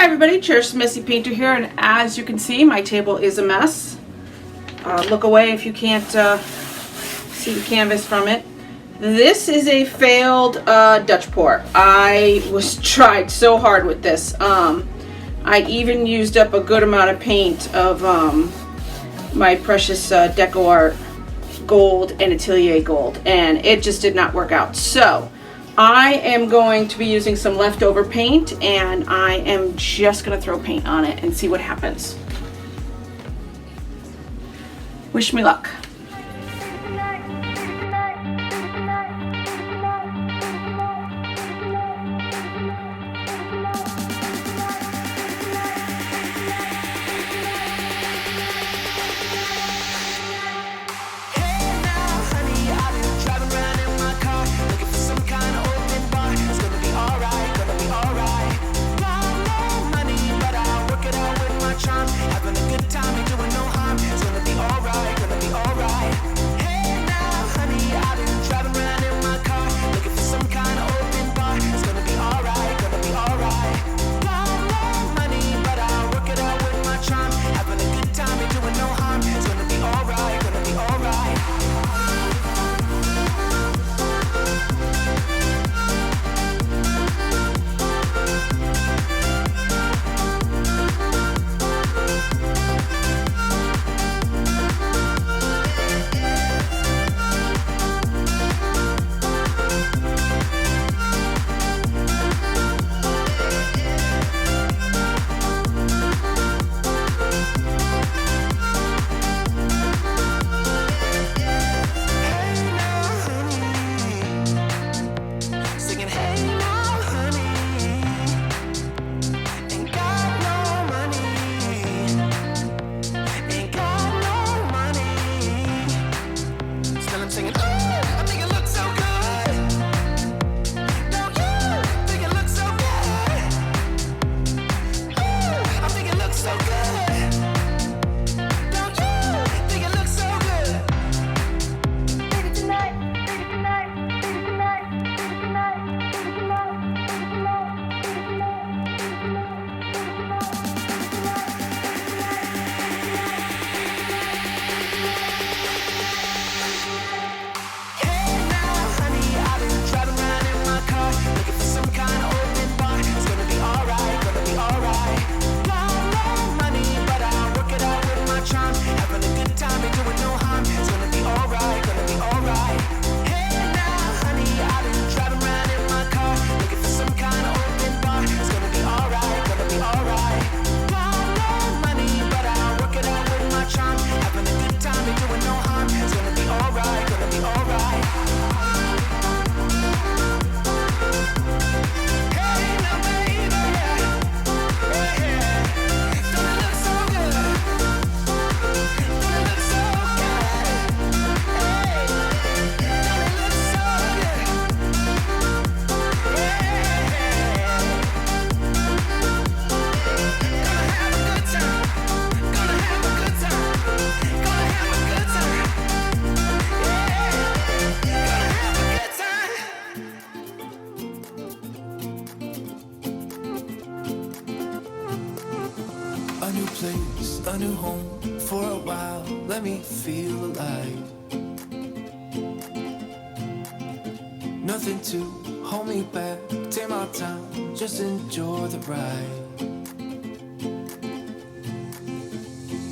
Hi everybody, Cherished Messy Painter here, and as you can see, my table is a mess. Look away if you can't see the canvas from it. This is a failed Dutch pour. I was tried so hard with this. I even used up a good amount of paint of my precious Deco Art Gold and Atelier Gold, and it just did not work out. So I am going to be using some leftover paint, and I am just going to throw paint on it and see what happens. Wish me luck. A new place, a new home, for a while, let me feel alive. Nothing to hold me back, take my time, just enjoy the ride.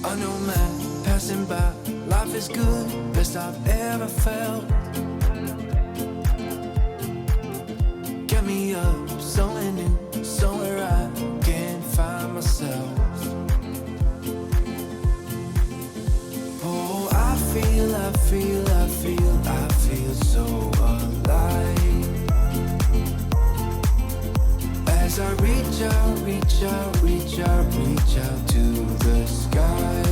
A new man passing by, life is good, best I've ever felt. Get me up, somewhere new, somewhere I can find myself. I feel so alive. As I reach out to the sky.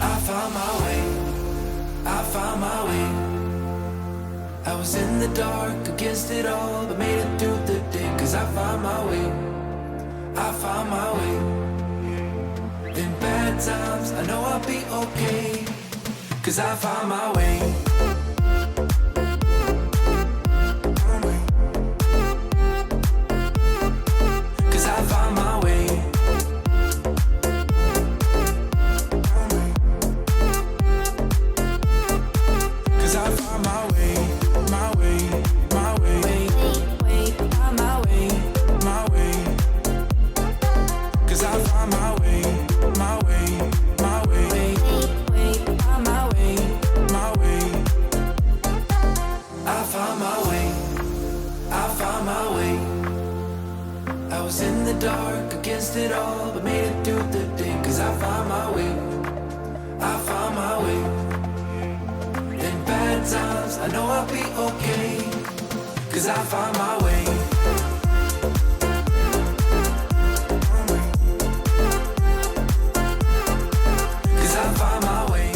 I found my way. I was in the dark against it all, but made it through the day. 'Cause I found my way. In bad times, I know I'll be okay. 'Cause I found my way. find my way, my way, my way, find my way, my way. 'Cause I find my way, my way, my way, find my way, my way. I found my way, I found my way. I was in the dark against it all, but made it through the day. 'Cause I found my way, I found my way. In bad times, I know I'll be okay. 'Cause I found my way. 'Cause I found my way.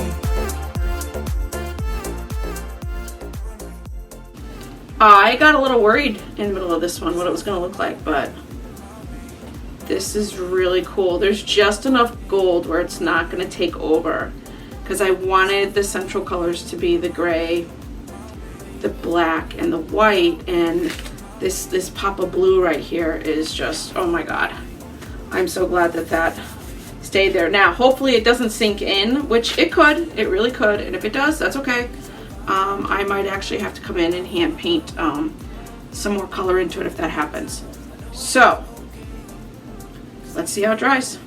I got a little worried in the middle of this one what it was going to look like, but this is really cool. There's just enough gold where it's not going to take over, because I wanted the central colors to be the gray, the black, and the white, and this pop of blue right here is just, oh my god. I'm so glad that that stayed there. Now, hopefully it doesn't sink in, which it could, it really could, and if it does, that's okay. I might actually have to come in and hand paint some more color into it if that happens. So, let's see how it dries.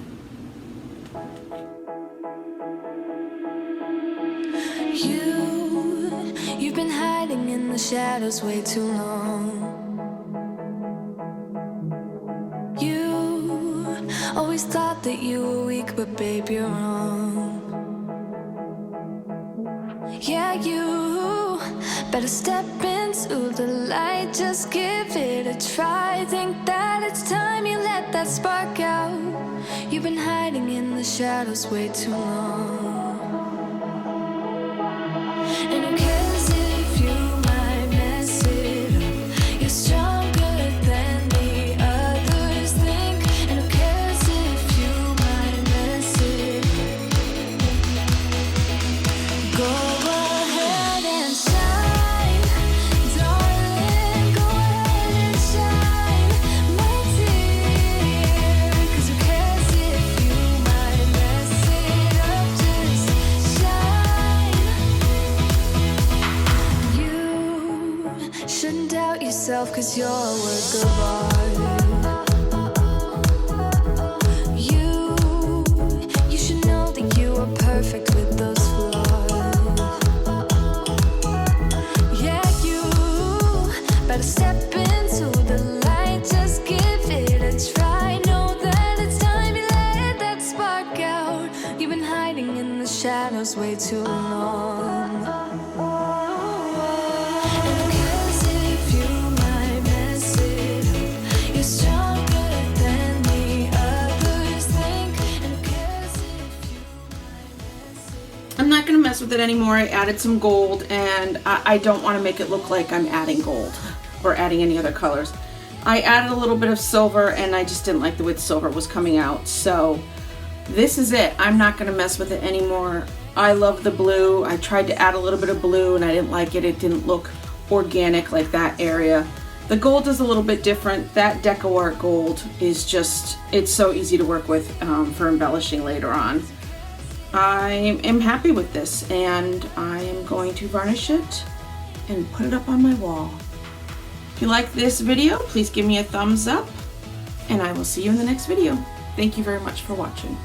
You've been hiding in the shadows way too long. You always thought that you were weak, but babe, you're wrong. Yeah, you better step into the light, just give it a try. Think that it's time you let that spark out. You've been hiding in the shadows way too long. And who cares if you might mess it up? You're stronger than the others think. And who cares if you might mess it up? Go ahead and shine, darling. Go ahead and shine, my dear. 'Cause who cares if you might mess it up? Just shine. You shouldn't doubt yourself, 'cause you're a work of art. You should know that you are perfect with those flaws. Yeah, you better step into the light, just give it a try. Know that it's time you let that spark out. You've been hiding in the shadows way too long. And who cares if you might mess it up? You're stronger than the others think. And who cares if you might mess it up? I'm not going to mess with it anymore. I added some gold, and I don't want to make it look like I'm adding gold or adding any other colors. I added a little bit of silver, and I just didn't like the way the silver was coming out. So this is it. I'm not going to mess with it anymore. I love the blue. I tried to add a little bit of blue, and I didn't like it. It didn't look organic like that area. The gold is a little bit different. That Deco Art gold is just, it's so easy to work with for embellishing later on. I am happy with this, and I am going to varnish it and put it up on my wall. If you like this video, please give me a thumbs up, and I will see you in the next video. Thank you very much for watching.